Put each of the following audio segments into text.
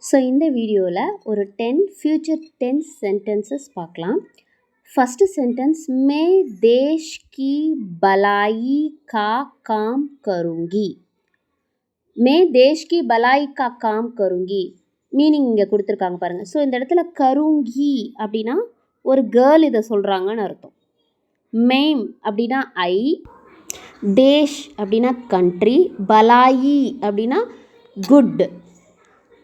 So இந்த வீடியோவில் ஒரு 10 ஃப்யூச்சர் டென்ஸ் சென்டென்சஸ் பார்க்கலாம். ஃபஸ்ட்டு சென்டென்ஸ் மே தேஷ் கி பலாயி கா காம் கருங்கி. மே தேஷ் கி பலாயி கா காம் கருங்கி மீனிங் இங்கே கொடுத்துருக்காங்க பாருங்கள். ஸோ இந்த இடத்துல கருங்கி அப்படின்னா ஒரு கேர்ள் இதை சொல்கிறாங்கன்னு அர்த்தம். மேம் அப்படின்னா ஐ, தேஷ் அப்படின்னா கண்ட்ரி, பலாயி அப்படின்னா குட்,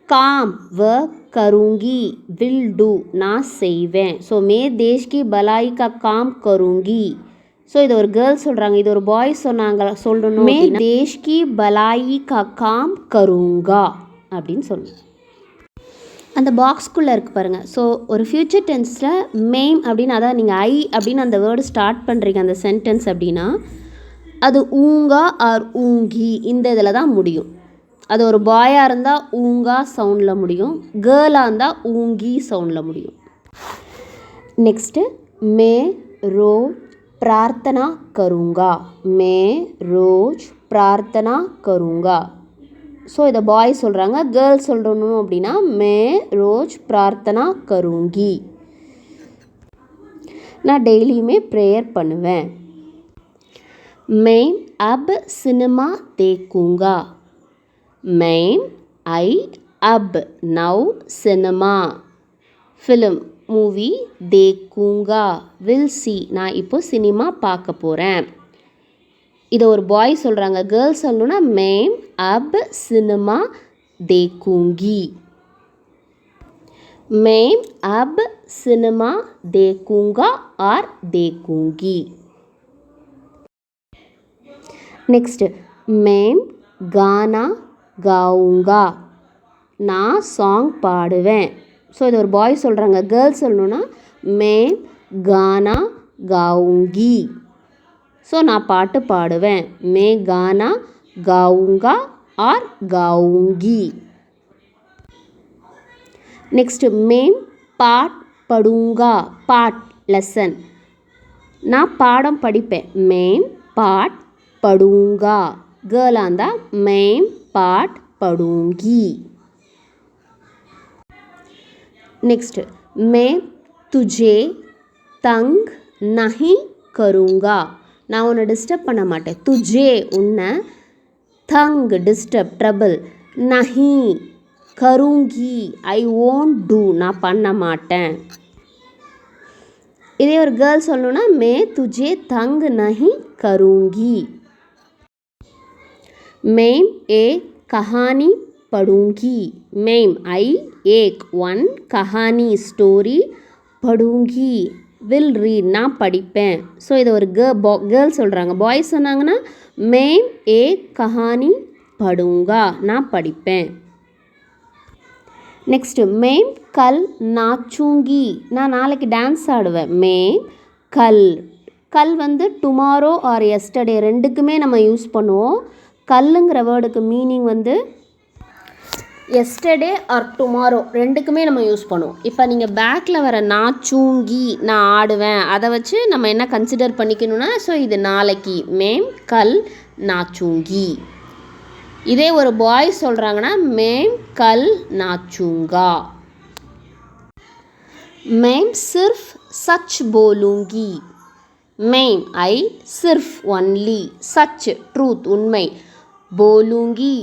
காம் ஒர்க், கருங்கி வில் டூ நான் செய்வேன். ஸோ மே தேஷ் கி பலாயி கா காம் கருங்கி. ஸோ இது ஒரு கேர்ள் சொல்கிறாங்க, இது ஒரு பாய் சொன்னாங்க சொல்லணும். மே தேஷ் கி பலாயி கா காம் கருங்கா அப்படின்னு சொல்லணும். அந்த பாக்ஸ்குள்ளே இருக்குது பாருங்கள். ஸோ ஒரு ஃப்யூச்சர் டென்ஸில் மேம் அப்படின்னு, அதான் நீங்கள் ஐ அப்படின்னு அந்த வேர்டு ஸ்டார்ட் பண்ணுறீங்க அந்த சென்டென்ஸ் அப்படின்னா அது ஊங்கா ஆர் ஊங்கி இந்த இதில் தான் முடியும். அது ஒரு பாயாக இருந்தால் ஊங்கா சவுண்டில் முடியும், கேர்ளாக இருந்தால் ஊங்கி சவுண்டில் முடியும். நெக்ஸ்ட்டு மே ரோஜ் பிரார்த்தனா கருங்கா. மே ரோஜ் பிரார்த்தனா கருங்கா. ஸோ இதை பாய் சொல்கிறாங்க, கேர்ள் சொல்லணும் அப்படின்னா மே ரோஜ் பிரார்த்தனா கருங்கி. நான் டெய்லியுமே ப்ரேயர் பண்ணுவேன். मैं अब सिनेमा देखूँगा. मैं आई अब नौ सिनेमा फिल्म மூவி देखूँगा வில் சி நான் இப்போ சினிமா பார்க்க போகிறேன். இதை ஒரு பாய் சொல்கிறாங்க, கேர்ள் சொல்லணும்னா மேம் அப் சினிமா देखूँगी. மேம் அப் சினிமா देखूँगा ஆர் देखूँगी. நெக்ஸ்ட்டு மேம் கானா காவுங்கா. நான் சாங் பாடுவேன். ஸோ இது ஒரு பாய் சொல்கிறாங்க, கேர்ள் சொல்லணுன்னா மேம் கானா காவுங்கி. ஸோ நான் பாட்டு பாடுவேன். மே கானா காவுங்கா ஆர் காவுங்கி. நெக்ஸ்ட்டு மேம் பாட் படுங்கா. பாட் லெசன், நான் பாடம் படிப்பேன். மேம் பாட் படுங்கா. கேர்ளாக இருந்தால் மேம் பாட் படுங்கி. நெக்ஸ்ட்டு மே துஜே தங் நஹி கருங்கா. நான் உன்னை டிஸ்டர்ப் பண்ண மாட்டேன். துஜே உன்னை, தங் டிஸ்டர்ப் ட்ரபிள், நஹி கருங்கி ஐ ஓன்ட் டூ நான் பண்ண மாட்டேன். இதே ஒரு கேர்ள் சொல்லணுன்னா மே துஜே தங் நஹி கருங்கி. मैम एक कहानी पढ़ूंगी. मैम आई एक वन कहानी स्टोरी पढ़ूंगी வில் ரீட் நான் படிப்பேன். ஸோ இதை ஒரு கேர்ள் சொல்கிறாங்க. பாய் சொன்னாங்கன்னா மேம் ஏக் கஹானி படுங்கா நான் படிப்பேன். நெக்ஸ்ட்டு மேம் கல் நாச்சூங்கி. நான் நாளைக்கு டான்ஸ் ஆடுவேன். மேம் கல், கல் வந்து டுமாரோ ஆர் எஸ்டர்டே ரெண்டுக்குமே நம்ம யூஸ் பண்ணுவோம். கல்லுங்கிற வேர்டுக்கு மீனிங் வந்து எஸ்டர்டே ஆர் டுமாரோ ரெண்டுக்குமே நம்ம யூஸ் பண்ணுவோம். இப்போ நீங்கள் பேக்கில் வர நாச்சூங்கி நான் ஆடுவேன் அதை வச்சு நம்ம என்ன கன்சிடர் பண்ணிக்கணும்னா ஸோ இது நாளைக்கு. மேம் கல் நாச்சூங்கி. இதே ஒரு பாய் சொல்கிறாங்கன்னா மேம் கல் நாச்சூங்கா. மேம் சிர்ஃப் சச் போலூங்கி. மேம் ஐ சிர்ஃப் ஒன்லி, சச் ட்ரூத் உண்மை, போலூங்கி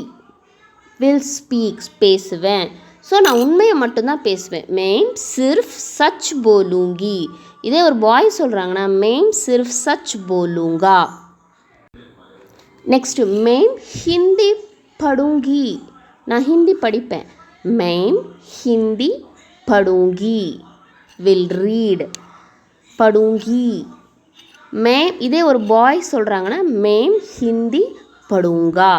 வில் ஸ்பீக் பேசுவேன். ஸோ நான் உண்மையை மட்டும்தான் பேசுவேன். மேம் சிர்ஃப் சச் போலூங்கி. இதே ஒரு பாய் சொல்கிறாங்கன்னா மேம் சிர்ஃப் சச் போலூங்கா. நெக்ஸ்ட்டு மேம் ஹிந்தி படுங்கி. நான் ஹிந்தி படிப்பேன். மேம் ஹிந்தி படுங்கி வில் ரீட், படுங்கி. மேம் இதே ஒரு பாய் சொல்கிறாங்கன்னா மேம் ஹிந்தி படுங்கா.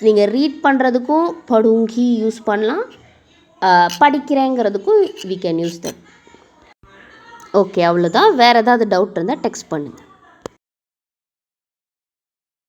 நீங்கள் ரீட் பண்ணுறதுக்கும் படுங்கி யூஸ் பண்ணலாம், படிக்கிறேங்கிறதுக்கும் we can use that. Okay, அவ்வளோதான். வேறு ஏதாவது டவுட் இருந்தால் டெக்ஸ்ட் பண்ணுங்கள்.